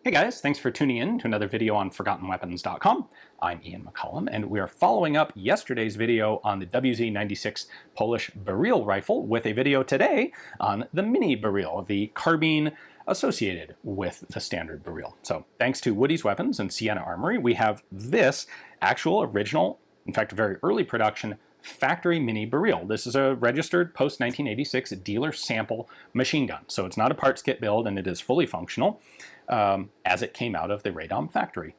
Hey guys, thanks for tuning in to another video on ForgottenWeapons.com. I'm Ian McCollum, and we are following up yesterday's video on the wz.96 Polish Beryl rifle with a video today on the Mini-Beryl, the carbine associated with the standard Beryl. So thanks to Woody's Weapons and Sienna Armory, we have this actual original, in fact very early production, factory Mini-Beryl. This is a registered post-1986 dealer sample machine gun. So it's not a parts kit build, and it is fully functional as it came out of the Radom factory.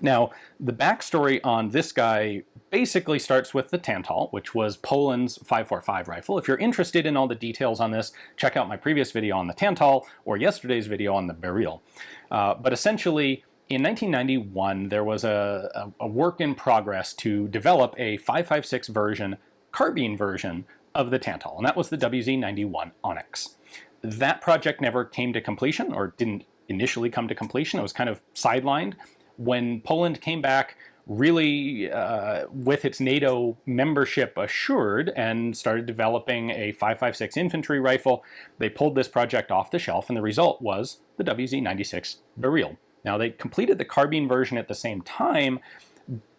Now, the backstory on this guy basically starts with the Tantal, which was Poland's 5.45 rifle. If you're interested in all the details on this, check out my previous video on the Tantal or yesterday's video on the Beryl. But essentially, in 1991, there was a work in progress to develop a 5.56 version, carbine version of the Tantal, and that was the WZ-91 Onyx. That project never came to completion, or didn't initially come to completion. It was kind of sidelined. When Poland came back, really with its NATO membership assured and started developing a 5.56 infantry rifle, they pulled this project off the shelf, and the result was the WZ-96 Beryl. Now, they completed the carbine version at the same time,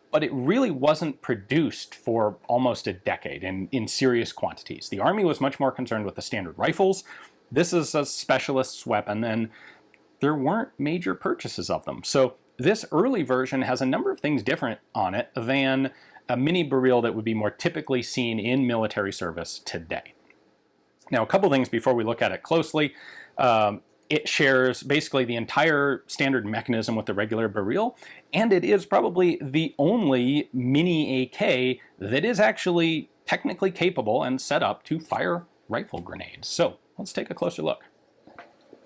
but it really wasn't produced for almost a decade in serious quantities. The Army was much more concerned with the standard rifles. This is a specialist's weapon, and there weren't major purchases of them. So this early version has a number of things different on it than a Mini-Beryl that would be more typically seen in military service today. Now, a couple things before we look at it closely. It shares basically the entire standard mechanism with the regular Beryl, and it is probably the only mini AK that is actually technically capable and set up to fire rifle grenades. So let's take a closer look.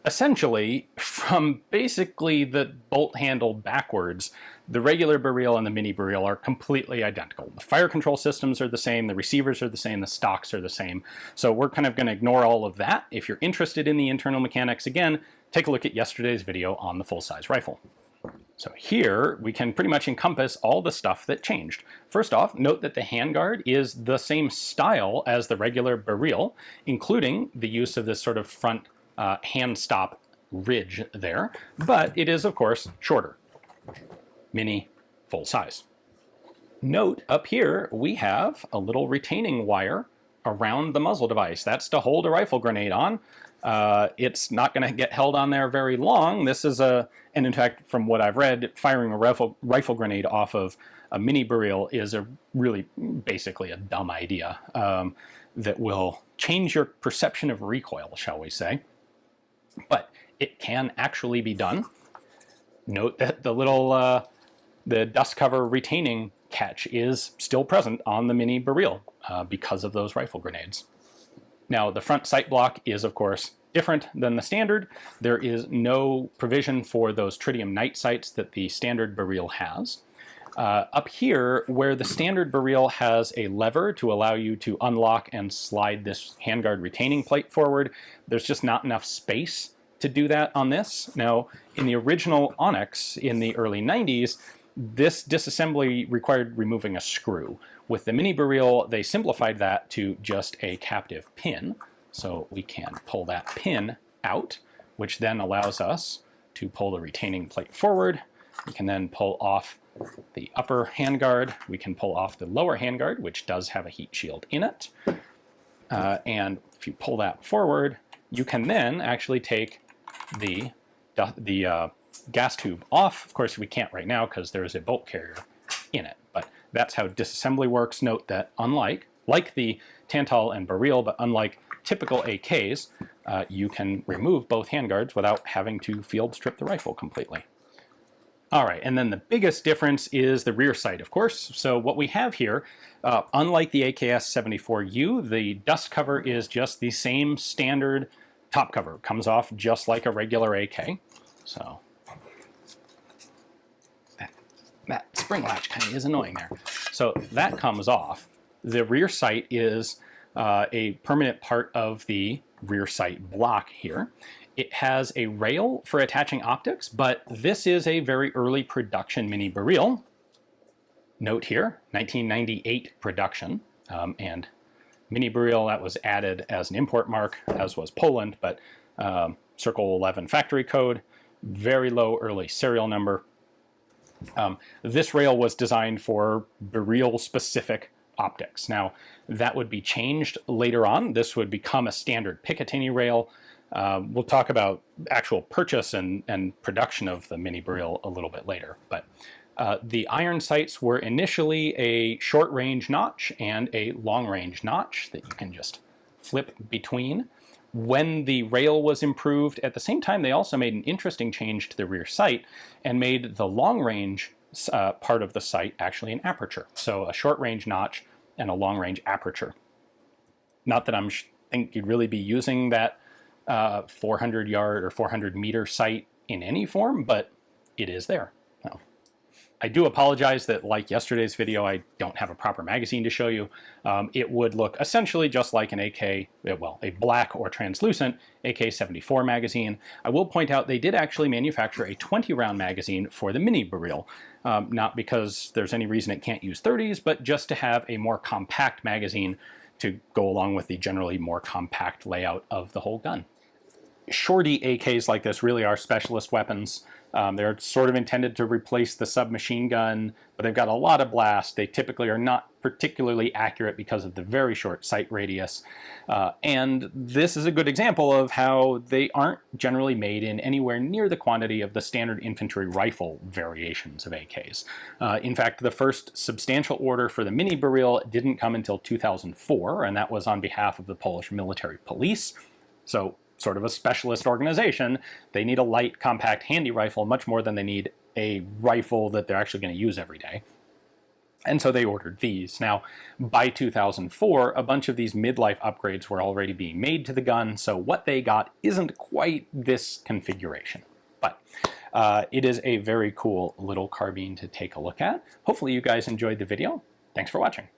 Essentially, from basically the bolt handle backwards, the regular Beryl and the Mini-Beryl are completely identical. The fire control systems are the same, the receivers are the same, the stocks are the same. So we're kind of going to ignore all of that. If you're interested in the internal mechanics, again, take a look at yesterday's video on the full-size rifle. So here we can pretty much encompass all the stuff that changed. First off, note that the handguard is the same style as the regular Beryl, including the use of this sort of front hand stop ridge there, but it is of course shorter. Mini, full size. Note up here we have a little retaining wire around the muzzle device. That's to hold a rifle grenade on. It's not going to get held on there very long. This is and in fact, from what I've read, firing a rifle grenade off of a Mini-Beryl is a really basically a dumb idea that will change your perception of recoil, shall we say. But it can actually be done. Note that the little the dust cover retaining catch is still present on the Mini-Beryl because of those rifle grenades. Now, the front sight block is, of course, different than the standard. There is no provision for those tritium night sights that the standard Beryl has. Up here, where the standard Beryl has a lever to allow you to unlock and slide this handguard retaining plate forward, there's just not enough space to do that on this. Now, in the original Onyx in the early 90s, this disassembly required removing a screw. With the Mini-Beryl, they simplified that to just a captive pin. So we can pull that pin out, which then allows us to pull the retaining plate forward. We can then pull off the upper handguard. We can pull off the lower handguard, which does have a heat shield in it. And if you pull that forward, you can then actually take the gas tube off. Of course, we can't right now because there is a bolt carrier in it, but that's how disassembly works. Note that unlike the Tantal and Beryl, but unlike typical AKs, you can remove both handguards without having to field strip the rifle completely. All right, and then the biggest difference is the rear sight, of course. So what we have here, unlike the AKS-74U, the dust cover is just the same standard top cover. It comes off just like a regular AK. So that spring latch kind of is annoying there. So that comes off. The rear sight is a permanent part of the rear sight block here. It has a rail for attaching optics, but this is a very early production Mini-Beryl. Note here, 1998 production, and Mini-Beryl, that was added as an import mark, as was Poland, but Circle 11 factory code. very low early serial number. This rail was designed for Beryl-specific optics. Now, that would be changed later on. This would become a standard Picatinny rail. We'll talk about actual purchase and production of the Mini-Beryl a little bit later. But the iron sights were initially a short-range notch and a long-range notch that you can just flip between. When the rail was improved, at the same time, they also made an interesting change to the rear sight and made the long-range part of the sight actually an aperture. So a short-range notch and a long-range aperture. Not that I'm think you'd really be using that 400-yard or 400-meter sight in any form, but it is there. Now, I do apologize that, like yesterday's video, I don't have a proper magazine to show you. It would look essentially just like an AK, well, a black or translucent AK-74 magazine. I will point out they did actually manufacture a 20-round magazine for the Mini-Beryl. Not because there's any reason it can't use 30s, but just to have a more compact magazine to go along with the generally more compact layout of the whole gun. Shorty AKs like this really are specialist weapons. They're sort of intended to replace the submachine gun, but they've got a lot of blast. They typically are not particularly accurate because of the very short sight radius. And this is a good example of how they aren't generally made in anywhere near the quantity of the standard infantry rifle variations of AKs. In fact, the first substantial order for the Mini-Beryl didn't come until 2004, and that was on behalf of the Polish military police. So, sort of a specialist organization. They need a light, compact, handy rifle much more than they need a rifle that they're actually going to use every day. And so they ordered these. Now, by 2004, a bunch of these midlife upgrades were already being made to the gun, so what they got isn't quite this configuration. But it is a very cool little carbine to take a look at. Hopefully you guys enjoyed the video. Thanks for watching.